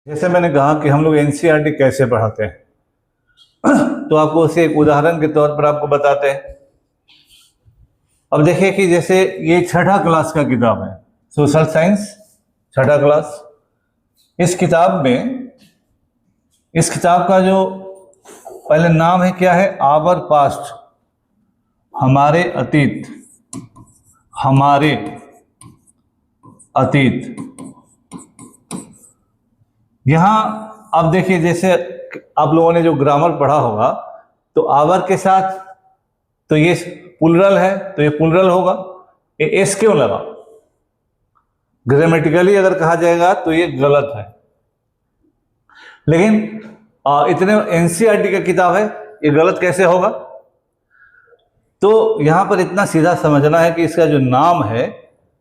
जैसे मैंने कहा कि हम लोग एनसीईआरटी कैसे पढ़ाते हैं तो आपको उसे एक उदाहरण के तौर पर आपको बताते हैं। अब देखिए कि जैसे ये छठा क्लास का किताब है, सोशल साइंस छठा क्लास। इस किताब का जो पहले नाम है क्या है, आवर पास्ट, हमारे अतीत। यहां अब देखिए, जैसे आप लोगों ने जो ग्रामर पढ़ा होगा तो आवर के साथ तो ये प्लुरल है तो ये प्लुरल होगा, ये एस क्यों लगा? ग्रामेटिकली अगर कहा जाएगा तो ये गलत है, लेकिन इतने एनसीईआरटी का किताब है, ये गलत कैसे होगा? तो यहां पर इतना सीधा समझना है कि इसका जो नाम है,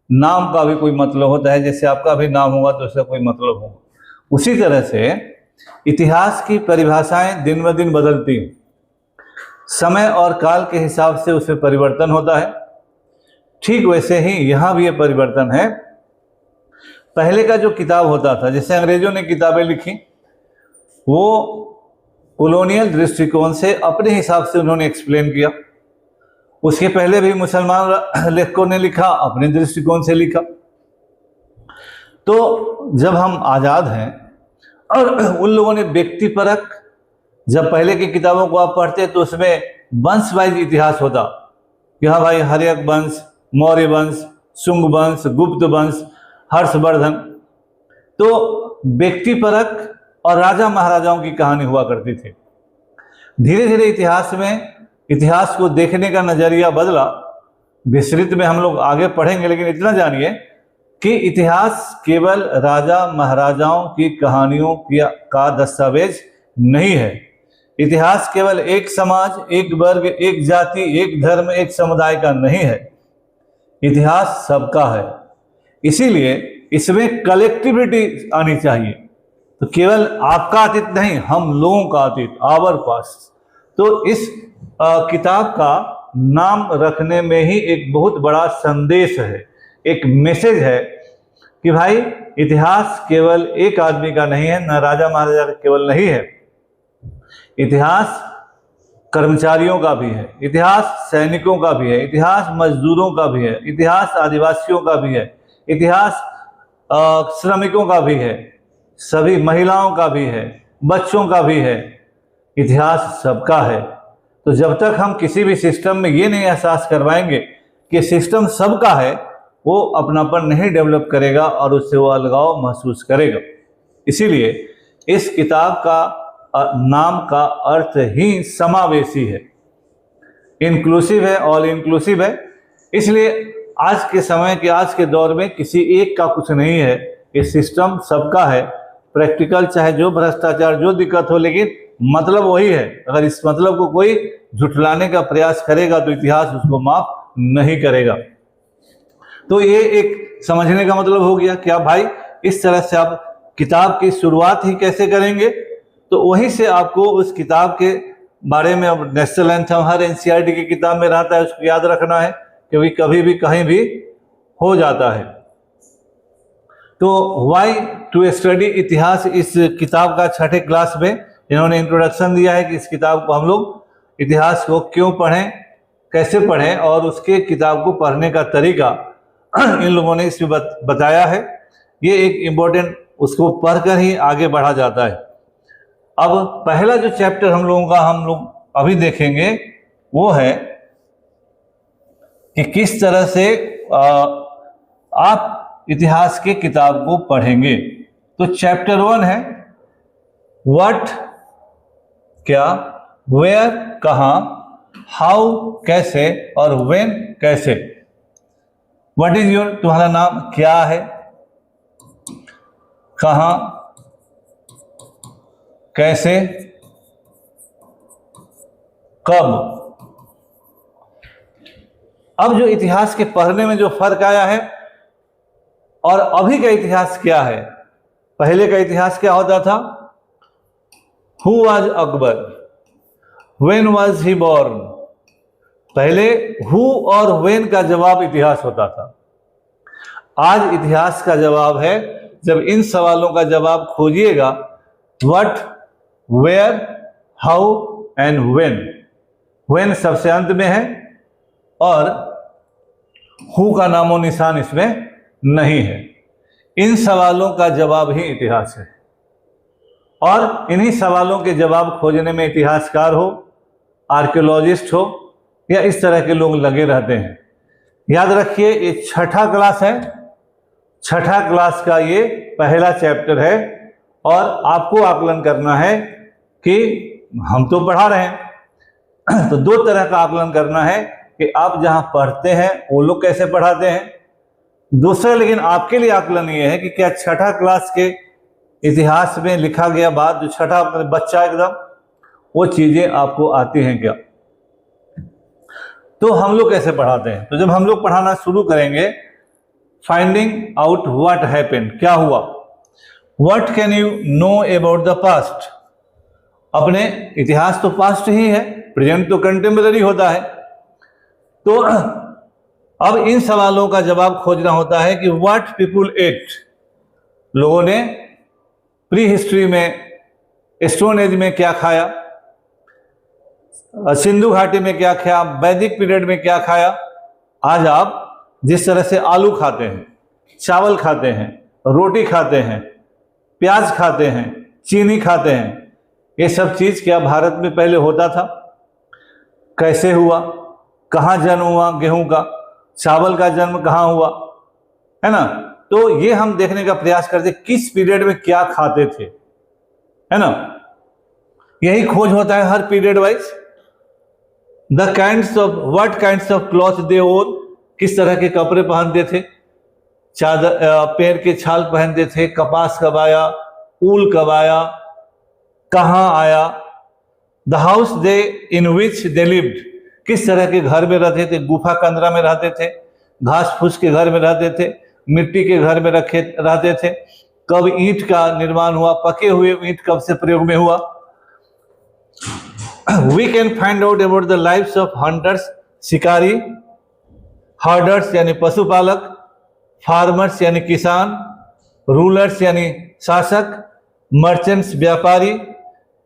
नाम का भी कोई मतलब होता है। जैसे आपका भी नाम होगा तो उसका कोई मतलब होगा, उसी तरह से इतिहास की परिभाषाएं दिन ब दिन बदलती हैं, समय और काल के हिसाब से उसमें परिवर्तन होता है। ठीक वैसे ही यहां भी ये परिवर्तन है। पहले का जो किताब होता था, जैसे अंग्रेजों ने किताबें लिखी, वो कॉलोनियल दृष्टिकोण से अपने हिसाब से उन्होंने एक्सप्लेन किया। उसके पहले भी मुसलमान लेखकों ने लिखा, अपने दृष्टिकोण से लिखा। तो जब हम आज़ाद हैं और उन लोगों ने व्यक्तिपरक, जब पहले की किताबों को आप पढ़ते तो उसमें वंश वाइज इतिहास होता कि हाँ भाई, हर्यक वंश, मौर्य वंश, शुंग वंश, गुप्त वंश, हर्षवर्धन। तो व्यक्तिपरक और राजा महाराजाओं की कहानी हुआ करती थी। धीरे धीरे इतिहास को देखने का नजरिया बदला। विस्तृत में हम लोग आगे पढ़ेंगे, लेकिन इतना जानिए कि इतिहास केवल राजा महाराजाओं की कहानियों का दस्तावेज नहीं है। इतिहास केवल एक समाज, एक वर्ग, एक जाति, एक धर्म, एक समुदाय का नहीं है। इतिहास सबका है, इसीलिए इसमें कलेक्टिविटी आनी चाहिए। तो केवल आपका अतीत नहीं, हम लोगों का अतीत, आवर पास्ट। तो इस किताब का नाम रखने में ही एक बहुत बड़ा संदेश है, एक मैसेज है कि भाई, इतिहास केवल एक आदमी का नहीं है, न राजा महाराजा का केवल नहीं है। इतिहास कर्मचारियों का भी है, इतिहास सैनिकों का भी है, इतिहास मजदूरों का भी है, इतिहास आदिवासियों का भी है, इतिहास श्रमिकों का भी है, सभी महिलाओं का भी है, बच्चों का भी है। इतिहास सबका है। तो जब तक हम किसी भी सिस्टम में ये नहीं एहसास करवाएंगे कि सिस्टम सबका है, वो अपनापन नहीं डेवलप करेगा और उससे वो अलगाव महसूस करेगा। इसीलिए इस किताब का नाम का अर्थ ही समावेशी है, इंक्लूसिव है, ऑल इंक्लूसिव है। इसलिए आज के समय के, आज के दौर में किसी एक का कुछ नहीं है, ये सिस्टम सबका है। प्रैक्टिकल चाहे जो भ्रष्टाचार, जो दिक्कत हो, लेकिन मतलब वही है। अगर इस मतलब को कोई झुठलाने का प्रयास करेगा तो इतिहास उसको माफ नहीं करेगा। तो ये एक समझने का मतलब हो गया कि आप भाई इस तरह से आप किताब की शुरुआत ही कैसे करेंगे। तो वहीं से आपको उस किताब के बारे में, अब नेशनल एंथम हर एनसीईआरटी की किताब में रहता है, उसको याद रखना है, क्योंकि कभी भी कहीं भी हो जाता है। तो व्हाई टू स्टडी इतिहास, इस किताब का छठे क्लास में इन्होंने इंट्रोडक्शन दिया है कि इस किताब को हम लोग इतिहास को क्यों पढ़ें, कैसे पढ़ें, और उसके किताब को पढ़ने का तरीका इन लोगों ने इसमें बताया है। ये एक इम्पोर्टेंट, उसको पढ़कर ही आगे बढ़ा जाता है। अब पहला जो चैप्टर हम लोग अभी देखेंगे वो है कि किस तरह से आप इतिहास के किताब को पढ़ेंगे। तो चैप्टर 1 है व्हाट, क्या, वेयर, कहाँ, हाउ कैसे, और व्हेन कैसे। व्हाट इज योर, तुम्हारा नाम क्या है, कहाँ, कैसे, कब। अब जो इतिहास के पढ़ने में जो फर्क आया है और अभी का इतिहास क्या है। पहले का इतिहास क्या होता था? Who was Akbar, when was he born. पहले हु और व्हेन का जवाब इतिहास होता था। आज इतिहास का जवाब है जब इन सवालों का जवाब खोजिएगा, what, where, how and when सबसे अंत में है और हु का नामो निशान इसमें नहीं है। इन सवालों का जवाब ही इतिहास है और इन्हीं सवालों के जवाब खोजने में इतिहासकार हो, आर्कियोलॉजिस्ट हो या इस तरह के लोग लगे रहते हैं। याद रखिए, ये छठा क्लास है, छठा क्लास का ये पहला चैप्टर है और आपको आकलन करना है कि हम तो पढ़ा रहे हैं तो दो तरह का आकलन करना है कि आप जहां पढ़ते हैं वो लोग कैसे पढ़ाते हैं। दूसरा लेकिन आपके लिए आकलन ये है कि क्या छठा क्लास के इतिहास में लिखा गया बात, जो छठा बच्चा एकदम, वो चीजें आपको आती हैं क्या। तो हम लोग कैसे पढ़ाते हैं, तो जब हम लोग पढ़ाना शुरू करेंगे, फाइंडिंग आउट व्हाट हैपेंड, क्या हुआ, what can you know about the past. अपने इतिहास तो पास्ट ही है, प्रेजेंट तो कंटेम्पररी होता है। तो अब इन सवालों का जवाब खोजना होता है कि व्हाट पीपुल एट, लोगों ने प्री हिस्ट्री में, स्टोन एज में क्या खाया, सिंधु घाटी में क्या खाया, वैदिक पीरियड में क्या खाया। आज आप जिस तरह से आलू खाते हैं, चावल खाते हैं, रोटी खाते हैं, प्याज खाते हैं, चीनी खाते हैं, ये सब चीज क्या भारत में पहले होता था? कैसे हुआ, कहाँ जन्म हुआ गेहूं का, चावल का जन्म कहाँ हुआ, है ना। तो ये हम देखने का प्रयास करते किस पीरियड में क्या खाते थे, है ना। यही खोज होता है हर period wise. The kinds of, what kinds of cloth they own, किस तरह के कपड़े पहनते थे, चादर, पेड़ के छाल पहनते थे, कपास कब आया, ऊल कब आया, कहाँ आया। The house they in which they lived, किस तरह के घर में रहते थे, गुफा कंदरा में रहते थे, घास फूस के घर में रहते थे, मिट्टी के घर में रहते थे, कब ईंट का निर्माण हुआ, पके हुए ईंट कब से प्रयोग में हुआ। We can find out about the lives of hunters, शिकारी, हर्डर्स यानी पशुपालक, फार्मर्स यानी किसान, रूलर्स यानी शासक, मर्चेंट्स व्यापारी,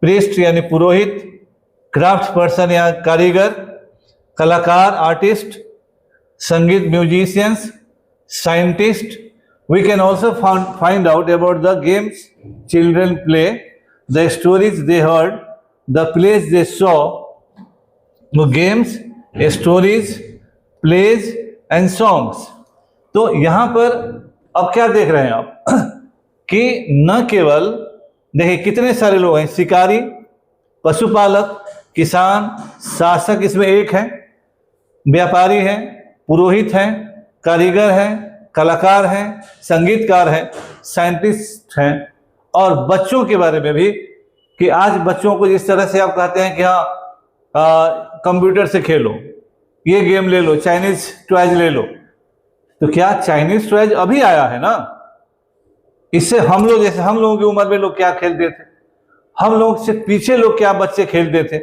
प्रीस्ट यानी पुरोहित, क्राफ्ट पर्सन या कारीगर, कलाकार आर्टिस्ट, संगीत musicians, scientist. We can also find out about the games children play, the stories they heard, the plays they saw. तो games, stories, plays and songs. तो यहां पर अब क्या देख रहे हैं आप कि न केवल देखिए कितने सारे लोग हैं, शिकारी, पशुपालक, किसान, शासक इसमें एक है, व्यापारी हैं, पुरोहित हैं, कारीगर हैं, कलाकार हैं, संगीतकार हैं, साइंटिस्ट हैं, और बच्चों के बारे में भी कि आज बच्चों को जिस तरह से आप कहते हैं कि हाँ कंप्यूटर से खेलो, ये गेम ले लो, चाइनीज टॉयज ले लो, तो क्या चाइनीज टॉयज अभी आया है ना। इससे हम लोग, जैसे हम लोगों की उम्र में लोग क्या खेलते थे, हम लोग से पीछे लोग क्या बच्चे खेलते थे,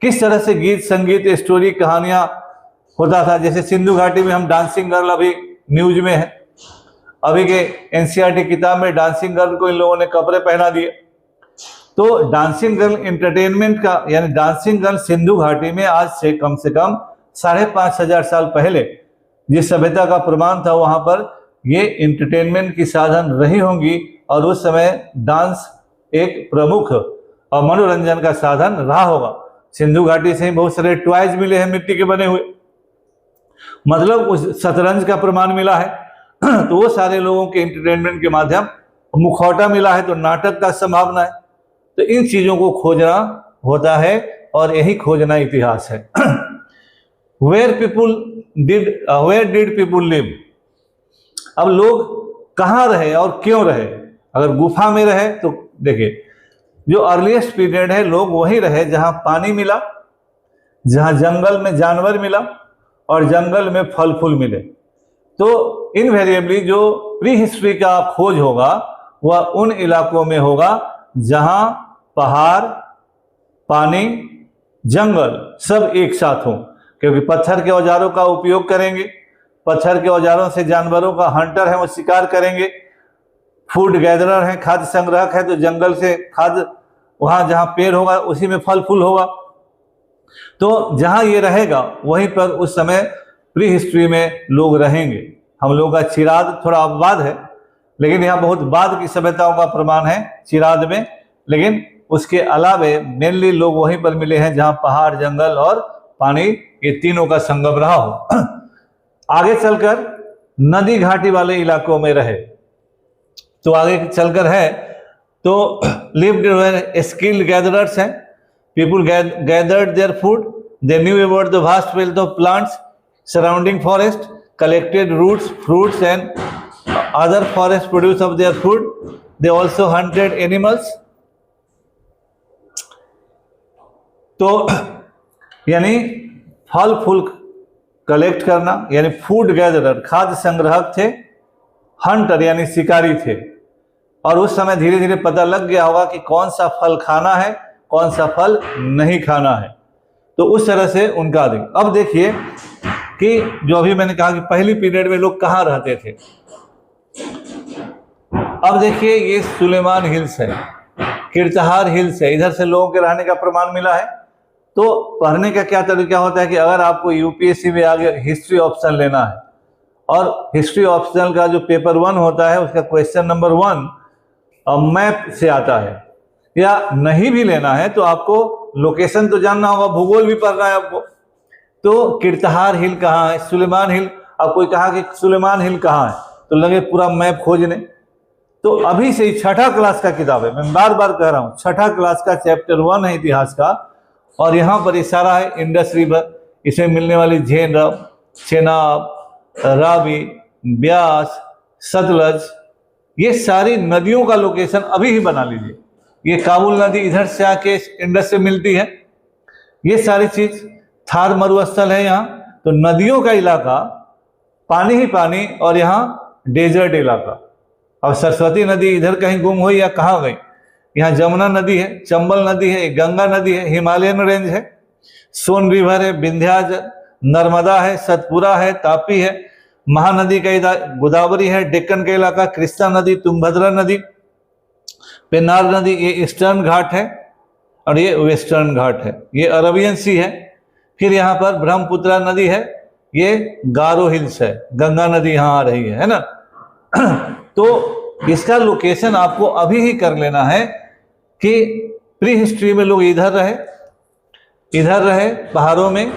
किस तरह से गीत संगीत स्टोरी कहानियां होता था। जैसे सिंधु घाटी में हम डांसिंग गर्ल अभी न्यूज में है, अभी के एनसीईआरटी किताब में डांसिंग गर्ल को इन लोगों ने कपड़े पहना दिए। तो डांसिंग गर्ल एंटरटेनमेंट का, यानी डांसिंग गर्ल सिंधु घाटी में आज से कम 5,500 साल पहले जिस सभ्यता का प्रमाण था, वहां पर ये एंटरटेनमेंट की साधन रही होंगी और उस समय डांस एक प्रमुख और मनोरंजन का साधन रहा होगा। सिंधु घाटी से ही बहुत सारे टॉयज मिले हैं मिट्टी के बने हुए, मतलब उस शतरंज का प्रमाण मिला है तो वो सारे लोगों के एंटरटेनमेंट के माध्यम, मुखौटा मिला है तो नाटक का संभावना है। तो इन चीजों को खोजना होता है और यही खोजना इतिहास है। वेयर डिड पीपुल लिव, अब लोग कहाँ रहे और क्यों रहे। अगर गुफा में रहे तो देखिए जो अर्लीस्ट पीरियड है, लोग वहीं रहे जहां पानी मिला, जहां जंगल में जानवर मिला और जंगल में फल फूल मिले। तो इनवेरिएबली जो प्री हिस्ट्री का खोज होगा वह उन इलाकों में होगा जहां पहाड़, पानी, जंगल सब एक साथ हों, क्योंकि पत्थर के औजारों का उपयोग करेंगे, पत्थर के औजारों से जानवरों का, हंटर है वो शिकार करेंगे, फूड गैदरर हैं, खाद्य संग्राहक है, तो जंगल से खाद्य, वहां जहां पेड़ होगा उसी में फल फूल होगा। तो जहां ये रहेगा वहीं पर उस समय प्री हिस्ट्री में लोग रहेंगे। हम लोगों का चिराद थोड़ा अपवाद है, लेकिन यहाँ बहुत बाद की सभ्यताओं का प्रमाण है चिराद में, लेकिन उसके अलावे मेनली लोग वहीं पर मिले हैं जहां पहाड़, जंगल और पानी, ये तीनों का संगम रहा हो। आगे चलकर नदी घाटी वाले इलाकों में रहे, तो आगे चलकर है तो लिव्ड स्किल्ड गैदरर्स हैं, people gathered their food, they knew about the vast wealth of plants surrounding forest, collected roots, fruits and other forest produce of their food, they also hunted animals. तो यानी फल फूल collect करना, यानी food gatherer, खाद्य संग्राहक थे, Hunter यानी शिकारी थे, और उस समय धीरे धीरे पता लग गया होगा कि कौन सा फल खाना है, कौन सा फल नहीं खाना है, तो उस तरह से उनका अधिक। अब देखिए कि जो अभी मैंने कहा कि पहली पीरियड में लोग कहाँ रहते थे। अब देखिए ये सुलेमान हिल्स है, कीर्तहार हिल्स है, इधर से लोगों के रहने का प्रमाण मिला है। तो पढ़ने का क्या तरीका होता है कि अगर आपको यूपीएससी में आगे हिस्ट्री ऑप्शन लेना है, और हिस्ट्री ऑप्शनल का जो पेपर 1 होता है उसका क्वेश्चन नंबर 1 मैप से आता है, या नहीं भी लेना है तो आपको लोकेशन तो जानना होगा, भूगोल भी पढ़ना है आपको। तो कीर्तहार हिल कहाँ है, सुलेमान हिल, अब कोई कहा कि सुलेमान हिल कहाँ है तो लगे पूरा मैप खोजने। तो अभी से ही 6ठा क्लास का किताब है, मैं बार बार कह रहा हूँ, 6ठा क्लास का चैप्टर 1 है इतिहास का, और यहाँ पर इशारा है इंडस रिवर, इसमें मिलने वाली झेलम, चेनाब, रावी, ब्यास, सतलज, ये सारी नदियों का लोकेशन अभी ही बना लीजिए। ये काबुल नदी इधर से आके इंडस से मिलती है, ये सारी चीज। थार मरुस्थल है यहाँ, तो नदियों का इलाका, पानी ही पानी, और यहाँ डेजर्ट इलाका। अब सरस्वती नदी इधर कहीं गुम हुई या कहाँ गई, यहाँ जमुना नदी है, चंबल नदी है, गंगा नदी है, हिमालयन रेंज है, सोन रिवर है, विंध्याचल, नर्मदा है, सतपुरा है, तापी है, महानदी का गोदावरी है, डेक्कन का इलाका, कृष्णा नदी, तुंगभद्रा नदी, पेन्नार नदी, ये ईस्टर्न घाट है, और ये वेस्टर्न घाट है, ये अरबियन सी है। फिर यहाँ पर ब्रह्मपुत्रा नदी है, ये गारो हिल्स है, गंगा नदी यहाँ आ रही है ना। तो इसका लोकेशन आपको अभी ही कर लेना है कि प्री हिस्ट्री में लोग इधर रहे पहाड़ों में,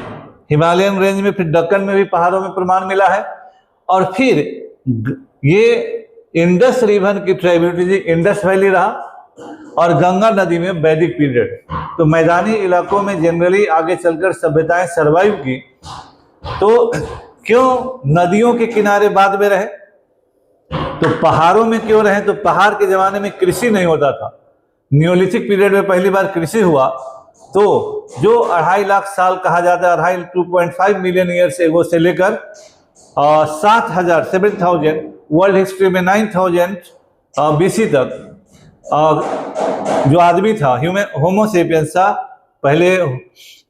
हिमालयन रेंज में, फिर दक्कन में भी पहाड़ों में प्रमाण मिला है, और फिर ये इंडस रिवर की ट्राइब्यूटरी इंडस वैली रहा, और गंगा नदी में वैदिक पीरियड। तो मैदानी इलाकों में जनरली आगे चलकर सभ्यताएं सरवाइव की, तो क्यों नदियों के किनारे बाद में रहे, तो पहाड़ों में क्यों रहे, तो पहाड़ के जमाने में कृषि नहीं होता था। न्योलिथिक पीरियड में पहली बार कृषि हुआ, तो जो 2.5 लाख साल कहा जाता है, 2.5 मिलियन ईयर्स एगो से लेकर 7,000 वर्ल्ड हिस्ट्री में 9,000 BC तक जो आदमी था, होमोसेपियंस था पहले,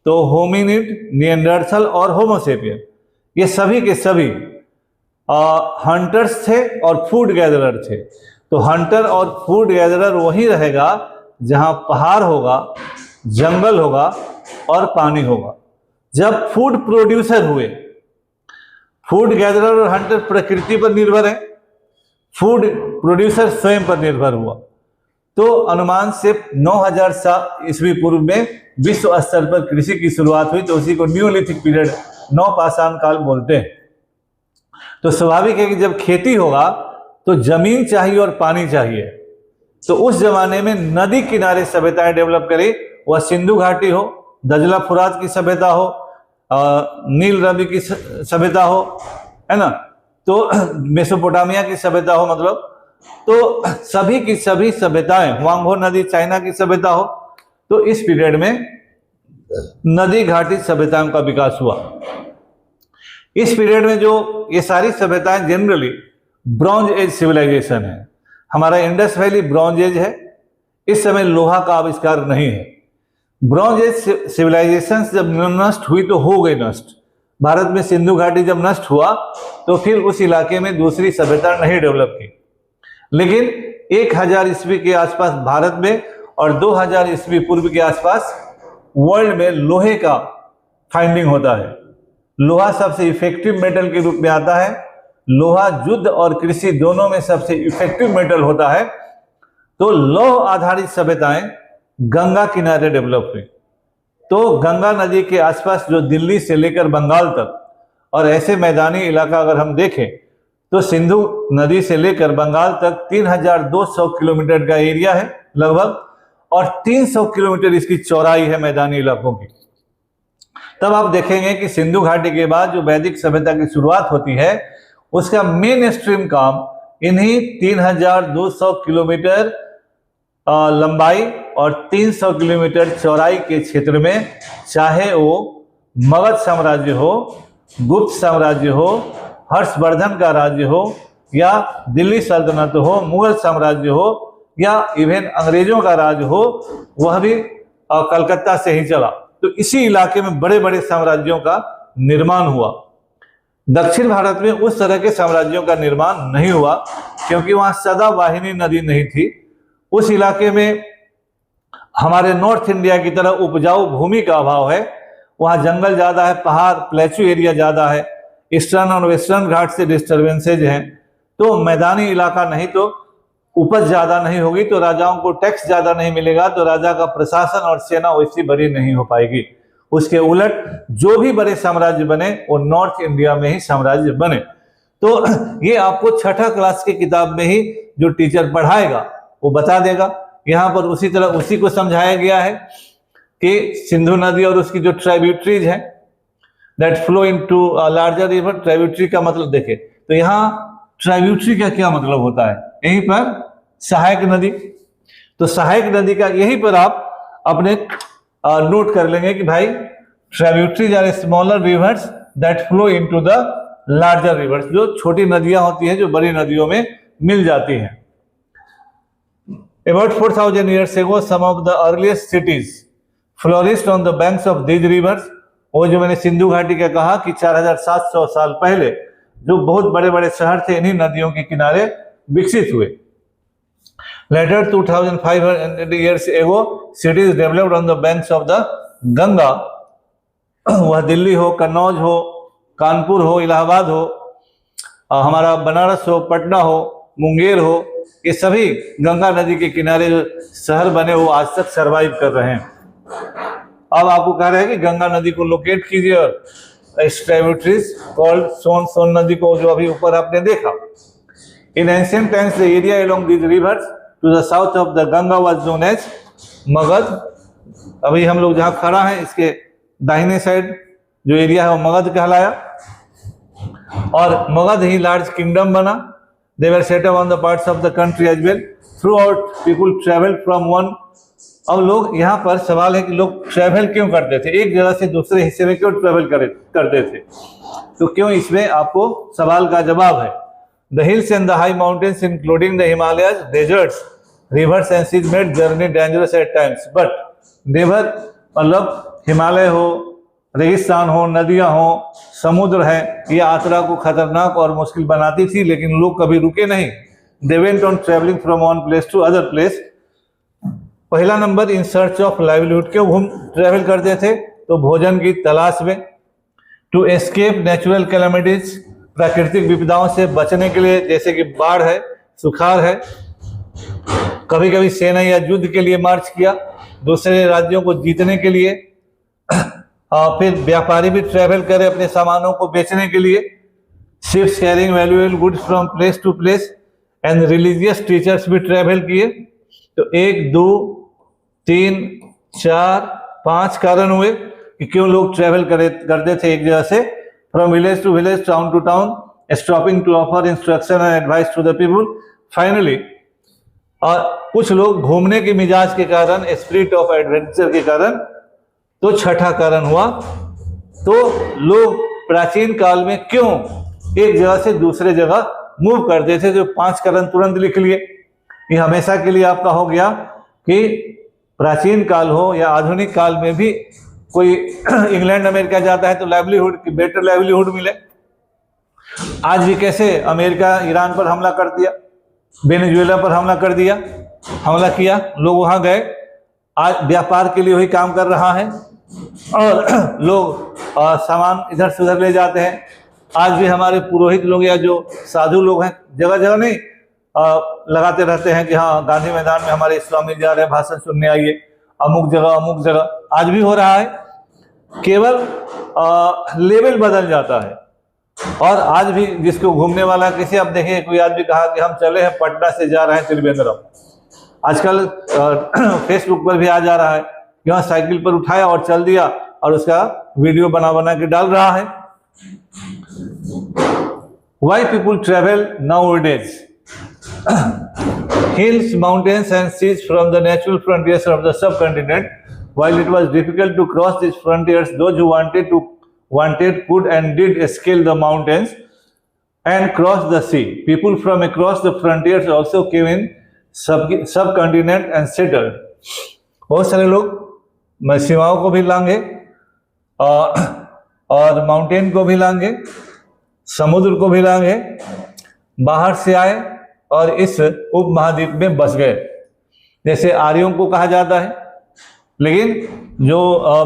तो होमिनिड, निएंडरथल और होमोसेपियन, ये सभी के सभी हंटर्स थे और फूड गैदरर थे। तो हंटर और फूड गैदरर वही रहेगा जहां पहाड़ होगा, जंगल होगा और पानी होगा। जब फूड प्रोड्यूसर हुए, फूड गैदरर और हंटर प्रकृति पर निर्भर है, फूड प्रोड्यूसर स्वयं पर निर्भर हुआ। तो अनुमान से 9,000 ईस्वी पूर्व में विश्व स्तर पर कृषि की शुरुआत हुई, तो उसी को न्यूलिथिक पीरियड, नवपाषाण काल बोलते हैं। तो स्वाभाविक है कि जब खेती होगा तो जमीन चाहिए और पानी चाहिए। तो उस जमाने में नदी किनारे सभ्यताएं डेवलप करी, वह सिंधु घाटी हो, दजला फुरात की सभ्यता हो, नील रवि की सभ्यता हो, है ना, तो मेसोपोटामिया की सभ्यता हो, मतलब तो सभी की सभी सभ्यताएं, हुआंगहो नदी चाइना की सभ्यता हो, तो इस पीरियड में नदी घाटी सभ्यताओं का विकास हुआ। इस पीरियड में जो ये सारी सभ्यताएं जनरली ब्रॉन्ज एज सिविलाइजेशन है। हमारा इंडस वैली ब्रॉन्ज एज है, इस समय लोहा का आविष्कार नहीं है। ब्रॉन्ज एज सिविलाइजेशन जब नष्ट हुई तो हो गई नष्ट। भारत में सिंधु घाटी जब नष्ट हुआ तो फिर उस इलाके में दूसरी सभ्यता नहीं डेवलप की। लेकिन 1000 ईस्वी के आसपास भारत में और 2000 ईस्वी पूर्व के आसपास वर्ल्ड में लोहे का फाइंडिंग होता है। लोहा सबसे इफेक्टिव मेटल के रूप में आता है। लोहा युद्ध और कृषि दोनों में सबसे इफेक्टिव मेटल होता है। तो लौह आधारित सभ्यताएं गंगा किनारे डेवलप हुई। तो गंगा नदी के आसपास जो दिल्ली से लेकर बंगाल तक और ऐसे मैदानी इलाका अगर हम देखें तो सिंधु नदी से लेकर बंगाल तक 3200 किलोमीटर का एरिया है लगभग, और 300 किलोमीटर इसकी चौड़ाई है मैदानी इलाकों की। तब आप देखेंगे कि सिंधु घाटी के बाद जो वैदिक सभ्यता की शुरुआत होती है उसका मेन स्ट्रीम काम इन्हीं 3200 किलोमीटर लंबाई और 300 किलोमीटर चौड़ाई के क्षेत्र में, चाहे वो मगध साम्राज्य हो, गुप्त साम्राज्य हो, हर्षवर्धन का राज्य हो, या दिल्ली सल्तनत हो, मुगल साम्राज्य हो, या इवन अंग्रेजों का राज हो, वह भी कलकत्ता से ही चला। तो इसी इलाके में बड़े बड़े साम्राज्यों का निर्माण हुआ। दक्षिण भारत में उस तरह के साम्राज्यों का निर्माण नहीं हुआ क्योंकि वहां सदावाहिनी नदी नहीं थी। उस इलाके में हमारे नॉर्थ इंडिया की तरह उपजाऊ भूमि का अभाव है। वहां जंगल ज्यादा है, पहाड़ प्लेचू एरिया ज्यादा है, ईस्टर्न और वेस्टर्न घाट से डिस्टर्बेंसेज हैं। तो मैदानी इलाका नहीं तो उपज ज्यादा नहीं होगी, तो राजाओं को टैक्स ज्यादा नहीं मिलेगा, तो राजा का प्रशासन और सेना वैसी बड़ी नहीं हो पाएगी। उसके उलट जो भी बड़े साम्राज्य बने वो नॉर्थ इंडिया में ही साम्राज्य बने। तो ये आपको छठा क्लास की किताब में ही जो टीचर पढ़ाएगा वो बता देगा। यहाँ पर उसी तरह उसी को समझाया गया है कि सिंधु नदी और उसकी जो ट्राइब्यूटरीज हैं that flow into larger river. Tributary का मतलब देखें तो यहाँ ट्राइब्यूटरी का क्या मतलब होता है, यहीं पर सहायक नदी। तो सहायक नदी का यहीं पर आप अपने नोट कर लेंगे कि भाई tributaries are smaller rivers that flow into the larger rivers, जो छोटी नदियां होती हैं जो बड़ी नदियों में मिल जाती हैं। About 4000 years ago, some of the earliest cities flourished on the banks of these rivers। वो जो मैंने सिंधु घाटी का कहा कि 4700 साल पहले जो बहुत बड़े बड़े शहर थे इन्हीं नदियों के किनारे विकसित हुए। Later 2500 years ago, cities developed on the banks of the Ganga. वह दिल्ली हो, कन्नौज हो, कानपुर हो, इलाहाबाद हो, हमारा बनारस हो, पटना हो, मुंगेर हो, ये सभी गंगा नदी के किनारे जो शहर बने वो आज तक सरवाइव कर रहे हैं। अब आपको कह रहे हैं कि गंगा नदी को लोकेट कीजिए और ट्राइब्यूटरीज कॉल्ड सोन नदी को जो अभी ऊपर आपने देखा। In ancient times the area along these rivers to the south of the Ganga was known as Magadh. अभी हम लोग जहाँ खड़ा हैं इसके दाहिने साइड जो एरिया है वो मगध कहलाया, और मगध ही लार्ज किंगडम बना। They were set up on the parts of the country as well. Throughout, people traveled from one। अब लोग यहाँ पर सवाल है कि लोग ट्रैवल क्यों करते थे, एक जगह से दूसरे हिस्से में क्यों ट्रैवल करते थे, तो क्यों, इसमें आपको सवाल का जवाब है। The hills and the high mountains including the Himalayas, deserts, rivers and seas made journey dangerous at times, but never, मतलब हिमालय हो, रेगिस्तान हो, नदियां हो, समुद्र है, ये यात्रा को खतरनाक और मुश्किल बनाती थी, लेकिन लोग कभी रुके नहीं। They went on traveling from one place to other place। पहला number in search of livelihood, क्यों घूम ट्रेवल करते थे, तो भोजन की तलाश में। टू एस्केप नेचुरल कैलामिटीज, प्राकृतिक विपदाओं से बचने के लिए, जैसे कि बाढ़ है, सुखाड़ है। कभी कभी सेना या युद्ध के लिए मार्च किया, दूसरे राज्यों को जीतने के लिए। फिर व्यापारी भी ट्रेवल करे अपने सामानों को बेचने के लिए। Ships carrying valuable goods from place to place, and religious teachers भी ट्रेवल किए। तो 1 2 3 4 5 कारण हुए कि क्यों लोग ट्रेवल करते थे एक जगह से, from village to village, town to town, stopping to offer instruction and advice to the people. Finally, और कुछ लोग घूमने के मिजाज के कारण, स्पिरिट ऑफ एडवेंचर के कारण, तो छठा कारण हुआ, तो लोग प्राचीन काल में क्यों एक जगह से दूसरे जगह मूव करते थे। जो 5 कारण तुरंत लिख लिए, ये हमेशा के लिए आपका हो गया कि प्राचीन काल हो या आधुनिक काल में भी कोई इंग्लैंड अमेरिका जाता है तो लाइवलीहुड की बेटर लाइवलीहुड मिले। आज भी कैसे अमेरिका ईरान पर हमला कर दिया, वेनेजुएला पर हमला किया, लोग वहाँ गए। आज व्यापार के लिए वही काम कर रहा है और लोग सामान इधर से उधर ले जाते हैं। आज भी हमारे पुरोहित लोग या जो साधु लोग हैं जगह जगह नहीं लगाते रहते हैं कि हाँ गांधी मैदान में हमारे इस्लामी जा रहे हैं, भाषण सुनने आइए, अमुक जगह। आज भी हो रहा है, केवल लेवल बदल जाता है। और आज भी जिसको घूमने वाला किसी, आप देखिए कोई आदमी कहा कि हम चले हैं पटना से जा रहे हैं त्रिवेंद्रम, आजकल फेसबुक पर भी आ जा रहा है कि वहाँ साइकिल पर उठाया और चल दिया और उसका वीडियो बना के डाल रहा है। Why people travel nowadays? Hills, mountains and seas from the natural frontiers of the subcontinent. While it was difficult to cross these frontiers, those who wanted could and did scale the mountains and cross the sea. People from across the frontiers also came in subcontinent and settled. बहुत सारे लोग सीमाओं को भी लांघे और mountain को भी लांघे, समुद्र को भी लांघे, बाहर से आए और इस उपमहाद्वीप में बस गए, जैसे आर्यों को कहा जाता है। लेकिन जो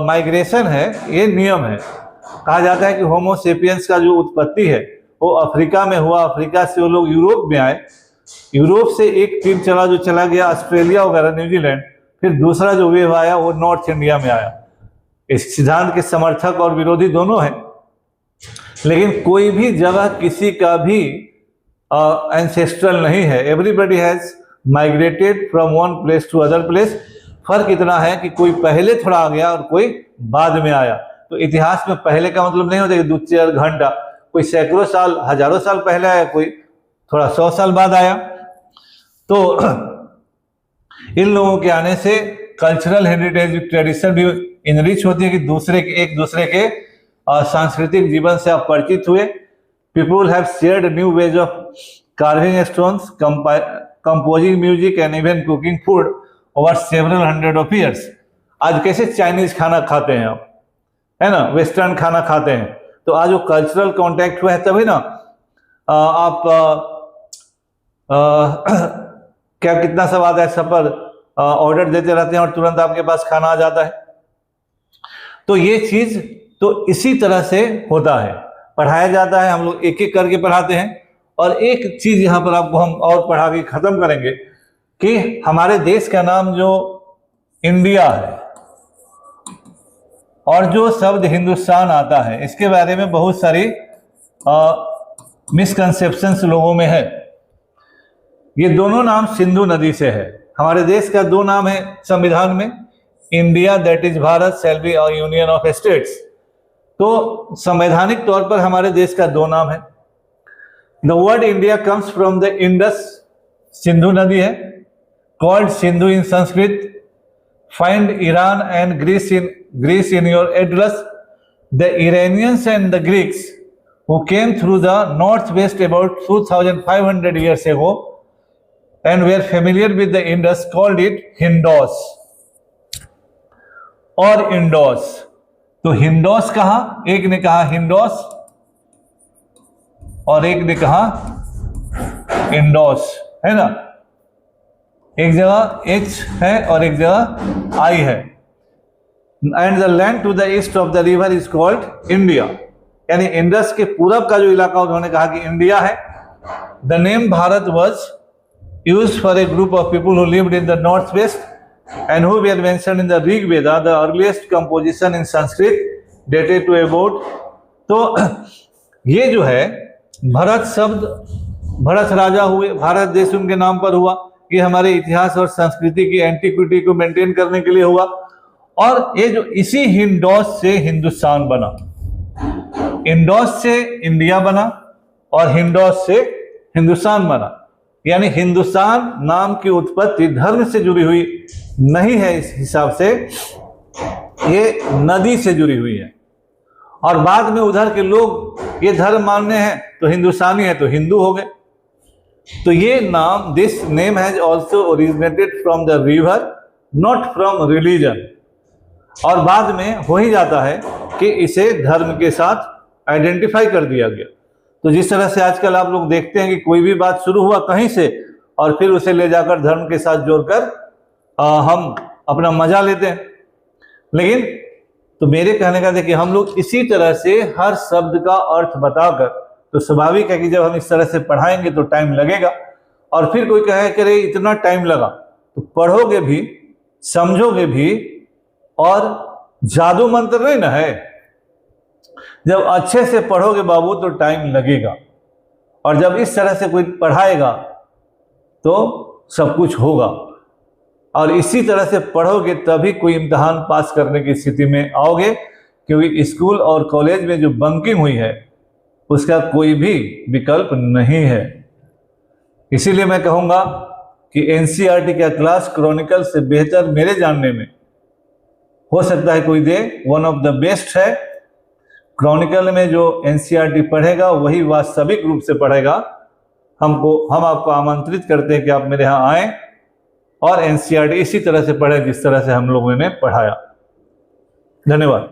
माइग्रेशन है ये नियम है। कहा जाता है कि होमो सेपियंस का जो उत्पत्ति है वो अफ्रीका में हुआ, अफ्रीका से वो लोग यूरोप में आए, यूरोप से एक टीम जो चला गया ऑस्ट्रेलिया वगैरह, न्यूजीलैंड, फिर दूसरा जो वेव आया वो नॉर्थ इंडिया में आया। इस सिद्धांत के समर्थक और विरोधी दोनों हैं, लेकिन कोई भी जगह किसी का भी एंसेस्ट्रल नहीं है। Everybody has migrated from one place to other place. फर्क इतना है कि कोई पहले थोड़ा आ गया और कोई बाद में आया। तो इतिहास में पहले का मतलब नहीं होता कि 2-4 घंटा, कोई सैकड़ों साल, हजारों साल पहले आया, कोई थोड़ा 100 साल बाद आया। तो इन लोगों के आने से कल्चरल हेरिटेज, ट्रेडिशन भी इनरिच होती है कि एक दूसरे के सांस्कृतिक जीवन से आप परिचित हुए। People have shared new ways of carving stones, composing music and even cooking food over several hundred of years. आज कैसे चाइनीज खाना खाते हैं आप, है ना, वेस्टर्न खाना खाते हैं, तो आज वो कल्चरल कांटेक्ट हुआ है तभी ना आप क्या कितना सब आता है, सब पर ऑर्डर देते रहते हैं और तुरंत आपके पास खाना आ जाता है। तो ये चीज तो इसी तरह से होता है, पढ़ाया जाता है, हम लोग एक एक करके पढ़ाते हैं। और एक चीज यहाँ पर आपको हम और पढ़ा के खत्म करेंगे कि हमारे देश का नाम जो इंडिया है और जो शब्द हिंदुस्तान आता है, इसके बारे में बहुत सारी मिसकंसेप्शंस लोगों में है। ये दोनों नाम सिंधु नदी से है। हमारे देश का 2 नाम है संविधान में, India that is Bharat shall be a union of states. तो संवैधानिक तौर पर हमारे देश का 2 नाम है। The word India comes from the Indus, Sindhu नदी है, called Sindhu in Sanskrit, find Iran and Greece in your address. The Iranians and the Greeks who came through the northwest about 2500 years ago and were familiar with the Indus called it Hindos और इंडोस। तो हिंदोस कहा, एक ने कहा हिंदोस और एक ने कहा इंडोस, है ना। एक जगह एच है और एक जगह आई है। And the land to the east of the river is called India, यानी इंडस के पूरब का जो इलाका उन्होंने कहा कि इंडिया है। The name Bharat was used for a group of people who lived in the north west and who were mentioned in the Rig Veda, the earliest composition in Sanskrit dated to about। तो ये जो है भरत शब्द, भरत राजा हुए, भारत देश उनके नाम पर हुआ। ये हमारे इतिहास और संस्कृति की एंटिक्विटी को मेंटेन करने के लिए हुआ। और ये जो इसी हिंदोस से हिंदुस्तान बना, इंडोस से इंडिया बना और हिंदोस से हिंदुस्तान बना। यानी हिंदुस्तान नाम की उत्पत्ति धर्म से जुड़ी हुई नहीं है, इस हिसाब से ये नदी से जुड़ी हुई है। और बाद में उधर के लोग ये धर्म मानने हैं तो हिंदुस्तानी है तो हिंदू हो गए। तो ये नाम, this name has also originated from the river, not from religion. और बाद में हो ही जाता है कि इसे धर्म के साथ आइडेंटिफाई कर दिया गया। तो जिस तरह से आजकल आप लोग देखते हैं कि कोई भी बात शुरू हुआ कहीं से और फिर उसे ले जाकर धर्म के साथ जोड़कर हम अपना मजा लेते हैं। लेकिन तो मेरे कहने का देखिए, हम लोग इसी तरह से हर शब्द का अर्थ बताकर, तो स्वाभाविक है कि जब हम इस तरह से पढ़ाएंगे तो टाइम लगेगा। और फिर कोई कहे कि अरे इतना टाइम लगा, तो पढ़ोगे भी, समझोगे भी, और जादू मंत्र नहीं ना है। जब अच्छे से पढ़ोगे बाबू तो टाइम लगेगा, और जब इस तरह से कोई पढ़ाएगा तो सब कुछ होगा। और इसी तरह से पढ़ोगे तभी कोई इम्तिहान पास करने की स्थिति में आओगे, क्योंकि स्कूल और कॉलेज में जो बंकिंग हुई है उसका कोई भी विकल्प नहीं है। इसीलिए मैं कहूँगा कि एनसीईआरटी का क्लास क्रॉनिकल से बेहतर मेरे जानने में हो सकता है कोई दे, वन ऑफ द बेस्ट है। क्रॉनिकल में जो एनसीईआरटी पढ़ेगा वही वास्तविक रूप से पढ़ेगा। हम आपको आमंत्रित करते हैं कि आप मेरे यहाँ आएँ और एनसीईआरटी इसी तरह से पढ़ें जिस तरह से हम लोगों ने पढ़ाया। धन्यवाद।